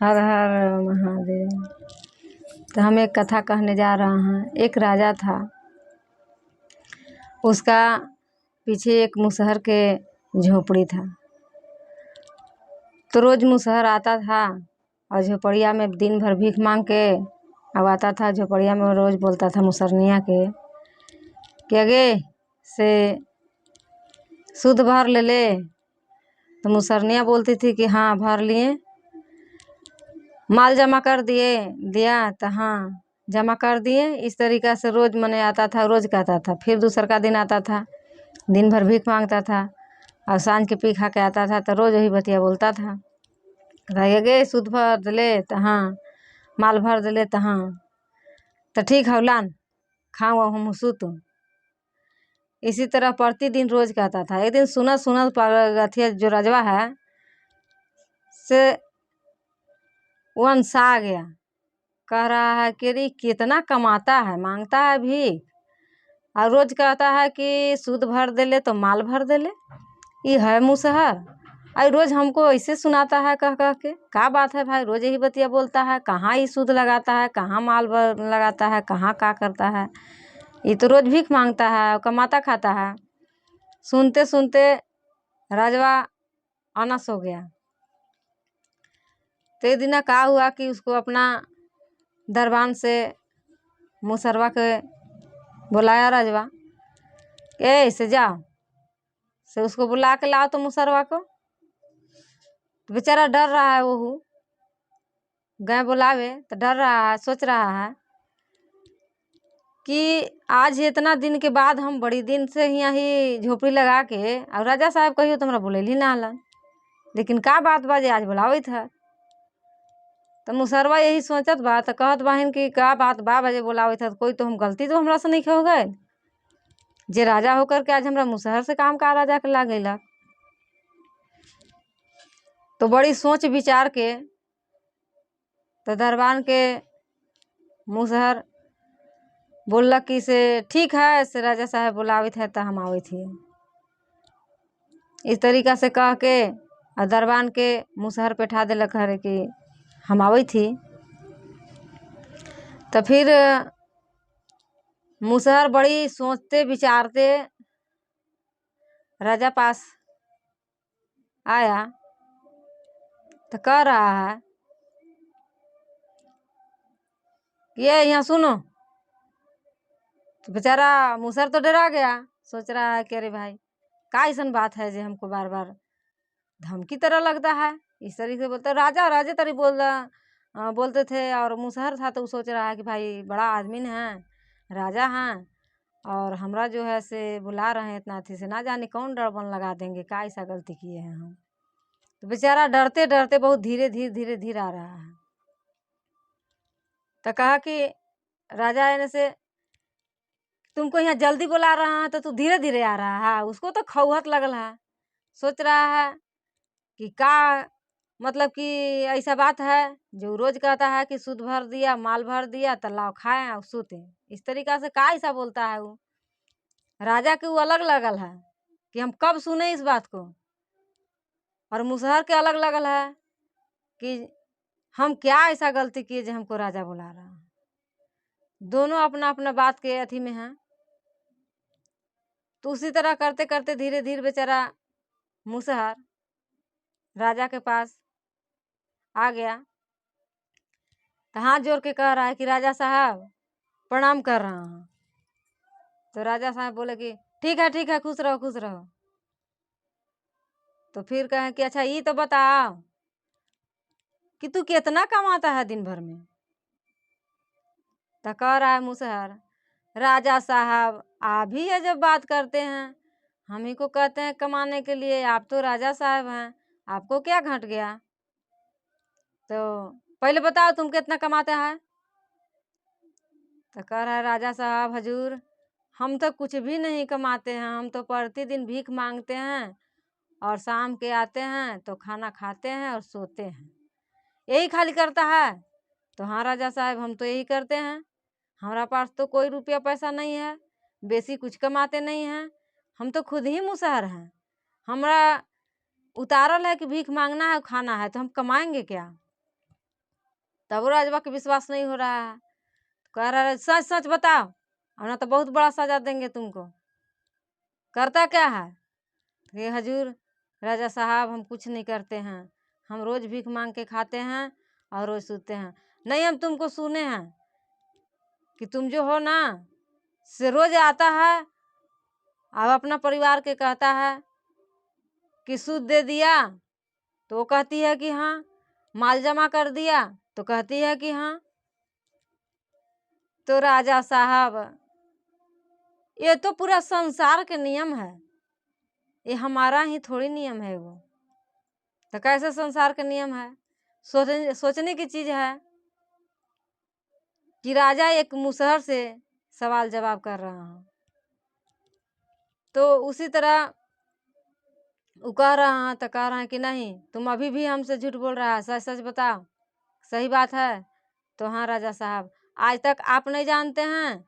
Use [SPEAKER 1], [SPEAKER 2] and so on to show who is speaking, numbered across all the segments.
[SPEAKER 1] हर हर महादेव। तो हम एक कथा कहने जा रहे हैं। एक राजा था, उसका पीछे एक मुसहर के झोपड़ी था। तो रोज मुसहर आता था और झोपड़िया में दिन भर भीख मांग के अब आता था। झोपड़िया में रोज बोलता था मुसरनिया के कि अगे से सूद भर ले ले। तो मुसरनिया बोलती थी कि हाँ भर लिए। माल जमा कर दिया तो हाँ जमा कर दिए। इस तरीक़ा से रोज़ मने आता था, रोज़ कहता था। फिर दूसर का दिन आता था, दिन भर भीख मांगता था और सांझ के पी खा के आता था। तो रोज़ वही बतिया बोलता था, गे सूद भर दिले तो हाँ, माल भर दिले तो हाँ, तो ठीक है लान खाऊँ हम सूतूँ। इसी तरह प्रतिदिन रोज़ कहता था। एक दिन सुनत अथिया जो रजवा है से वंश आ गया, कह रहा है कि रे कितना कमाता है, मांगता है भीख और रोज़ कहता है कि सूद भर देले तो माल भर देले। ये है मुसहर और रोज़ हमको ऐसे सुनाता है कह कह के। क्या बात है भाई, रोज़ यही बतिया बोलता है, कहाँ ये सूद लगाता है, कहाँ माल लगाता है, कहाँ क्या करता है। ये तो रोज़ भीख मांगता है और कमाता खाता है। सुनते सुनते राजवा अनस हो गया। तो एक दिन क्या हुआ कि उसको अपना दरबान से मुसरवा के बुलाया राजवा, ऐसे जाओ से उसको बुला के लाओ। तो मुसरवा को तो बेचारा डर रहा है, वो गए बुलावे तो डर रहा है, सोच रहा है कि आज इतना दिन के बाद हम बड़ी दिन से यहाँ ही झोपड़ी लगा के और राजा साहब कहियो तुम्हारा बोलेली ना हलन, लेकिन का बात बाजे आज बुलावे था। तो मुसरवा यही सोचत बा तो कहत बहन कि का बात बा बजे बुलावे था, कोई तो हम गलती तो हमरा से नहीं हो गए जे राजा होकर के आज हमरा मुसहर से काम का राजा के ला गईला। तो बड़ी सोच विचार के तो दरबान के मुसहर बोलक कि से ठीक है से राजा साहब बुलावित है तो हम आवत ही। इस तरीक़ा से कह के और दरबान के मुसहर पे ठा दिलक है कि हम आवत थी। तो फिर मुसहर बड़ी सोचते विचारते राजा पास आया तो कह रहा है ये यहाँ सुनो। तो बेचारा मुसहर तो डरा गया, सोच रहा है कि अरे भाई का ऐसा बात है जो हमको बार बार धमकी तरह लगता है। इस तरीके से बोलते राजा राजा तरी बोलते थे। और मुसहर था तो वो सोच रहा है कि भाई बड़ा आदमी है, राजा हैं और हमरा जो है से बुला रहे हैं इतना अथी से, ना जाने कौन डरबन लगा देंगे, का ऐसा गलती किए हैं हम। तो बेचारा डरते डरते बहुत धीरे आ रहा है। तो कहा कि राजा आने से तुमको यहाँ जल्दी बुला रहा है तो तू धीरे धीरे आ रहा है। उसको तो खौहत लगल है, सोच रहा है कि का मतलब कि ऐसा बात है जो रोज कहता है कि सूद भर दिया माल भर दिया तो लाओ खाएं और सूते। इस तरीक़ा से का ऐसा बोलता है वो। राजा के वो अलग लगल है कि हम कब सुने इस बात को, और मुसहर के अलग लगल है कि हम क्या ऐसा गलती किए जो हमको राजा बुला रहा है। दोनों अपना अपना बात के अथी में हैं। तो उसी तरह करते करते धीरे धीरे बेचारा मुसहर राजा के पास आ गया। तो हाथ जोड़ के कह रहा है कि राजा साहब प्रणाम कर रहा हूँ। तो राजा साहब बोले कि ठीक है खुश रहो खुश रहो। तो फिर कहे कि अच्छा ये तो बताओ कि तू कितना कमाता है दिन भर में। तो कह रहा है मुसहर, राजा साहब आप भी ये जब बात करते हैं, हम ही को कहते हैं कमाने के लिए, आप तो राजा साहब हैं, आपको क्या घट गया। तो पहले बताओ तुम कितना कमाते हैं। तो कह रहा है राजा साहब हजूर हम तो कुछ भी नहीं कमाते हैं, हम तो प्रतिदिन भीख मांगते हैं और शाम के आते हैं तो खाना खाते हैं और सोते हैं, यही खाली करता है। तो हाँ राजा साहब हम तो यही करते हैं, हमारा पास तो कोई रुपया पैसा नहीं है, बेसी कुछ कमाते नहीं हैं, हम तो खुद ही मुसहर हैं, हमारा उतारल है कि भीख मांगना है खाना है, तो हम कमाएंगे क्या। तब राजवा के विश्वास नहीं हो रहा है। कह रहा है सच सच बताओ, वरना तो बहुत बड़ा सजा देंगे तुमको। करता क्या है? ये हजूर राजा साहब हम कुछ नहीं करते हैं, हम रोज भीख मांग के खाते हैं और रोज सूते हैं। नहीं, हम तुमको सुने हैं कि तुम जो हो ना से रोज आता है और अपना परिवार के कहता है कि सूद दे दिया, तो वो कहती है कि हाँ। माल जमा कर दिया तो कहती है कि हाँ। तो राजा साहब ये तो पूरा संसार के नियम है, ये हमारा ही थोड़ी नियम है वो। तो कैसे संसार के नियम है? सोचने की चीज है कि राजा एक मुसहर से सवाल जवाब कर रहा हूँ। तो उसी तरह वो कह रहा है, तो कह रहा है कि नहीं तुम अभी भी हमसे झूठ बोल रहा है, सच सच बताओ, सही बात है। तो हाँ राजा साहब, आज तक आप नहीं जानते हैं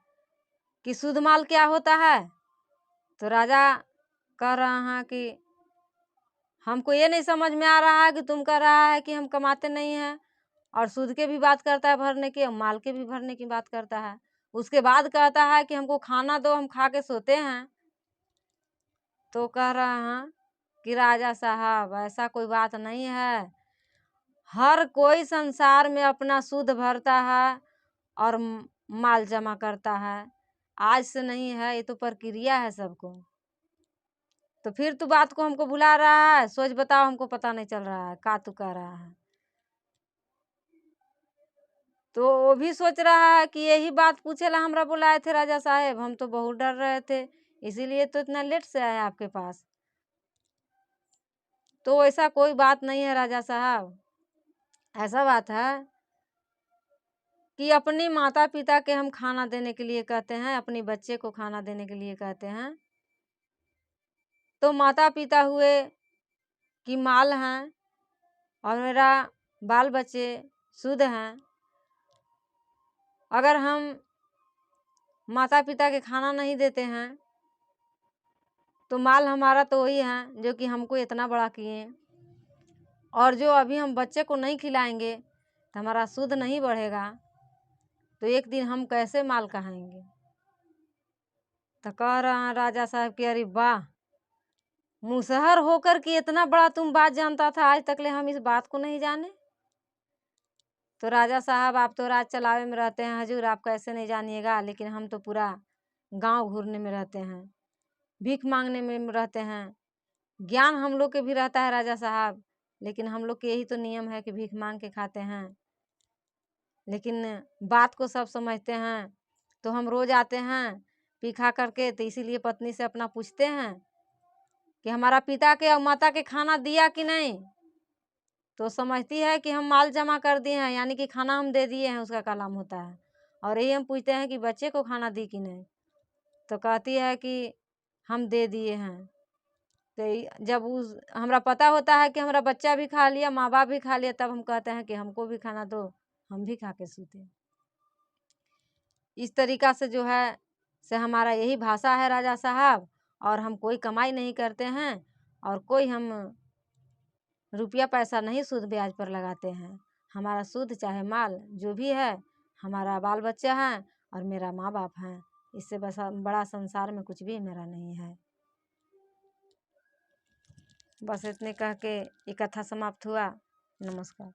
[SPEAKER 1] कि शुद्ध माल क्या होता है? तो राजा कह रहा है कि हमको ये नहीं समझ में आ रहा है कि तुम कह रहा है कि हम कमाते नहीं हैं, और सूद के भी बात करता है भरने की, और माल के भी भरने की बात करता है। उसके बाद कहता है कि हमको खाना दो, हम खा के सोते हैं। तो कह रहा है कि राजा साहब ऐसा कोई बात नहीं है, हर कोई संसार में अपना सूद भरता है और माल जमा करता है। आज से नहीं है, ये तो प्रक्रिया है सबको। तो फिर तू बात को हमको भुला रहा है, सोच बताओ, हमको पता नहीं चल रहा है का तू कह रहा है। तो वो भी सोच रहा है कि यही बात पूछेला हमरा बुलाए थे राजा साहब, हम तो बहुत डर रहे थे, इसीलिए तो इतना लेट से आए आपके पास। तो ऐसा कोई बात नहीं है राजा साहब, ऐसा बात है कि अपनी माता पिता के हम खाना देने के लिए कहते हैं, अपनी बच्चे को खाना देने के लिए कहते हैं। तो माता पिता हुए कि माल हैं और मेरा बाल बच्चे शुद्ध हैं। अगर हम माता पिता के खाना नहीं देते हैं तो माल हमारा तो वही है जो कि हमको इतना बड़ा किए, और जो अभी हम बच्चे को नहीं खिलाएंगे तो हमारा शुद्ध नहीं बढ़ेगा, तो एक दिन हम कैसे माल कहाएंगे। तो कह रहा है राजा साहब कि अरे वाह, मुसहर होकर कि इतना बड़ा तुम बात जानता था, आज तक ले हम इस बात को नहीं जाने। तो राजा साहब आप तो राज चलावे में रहते हैं हजूर, आप कैसे नहीं जानिएगा, लेकिन हम तो पूरा गांव घूरने में रहते हैं, भीख मांगने में रहते हैं। ज्ञान हम लोग के भी रहता है राजा साहब, लेकिन हम लोग के यही तो नियम है कि भीख मांग के खाते हैं। लेकिन बात को सब समझते हैं। तो हम रोज आते हैं पी खा करके, तो इसीलिए पत्नी से अपना पूछते हैं कि हमारा पिता के और माता के खाना दिया कि नहीं। तो समझती है कि हम माल जमा कर दिए हैं, यानी कि खाना हम दे दिए हैं, उसका कलाम होता है। और यही हम पूछते हैं कि बच्चे को खाना दी कि नहीं, तो कहती है कि हम दे दिए हैं। तो जब उस हमरा पता होता है कि हमारा बच्चा भी खा लिया, माँ बाप भी खा लिया, तब हम कहते हैं कि हमको भी खाना दो, हम भी खा के सूते। इस तरीका से जो है से हमारा यही भाषा है राजा साहब। और हम कोई कमाई नहीं करते हैं और कोई हम रुपया पैसा नहीं सूद ब्याज पर लगाते हैं। हमारा सूद चाहे माल जो भी है, हमारा बाल बच्चा है और मेरा माँ बाप हैं, इससे बस बड़ा संसार में कुछ भी मेरा नहीं है। बस इतने कह के ये कथा समाप्त हुआ। नमस्कार।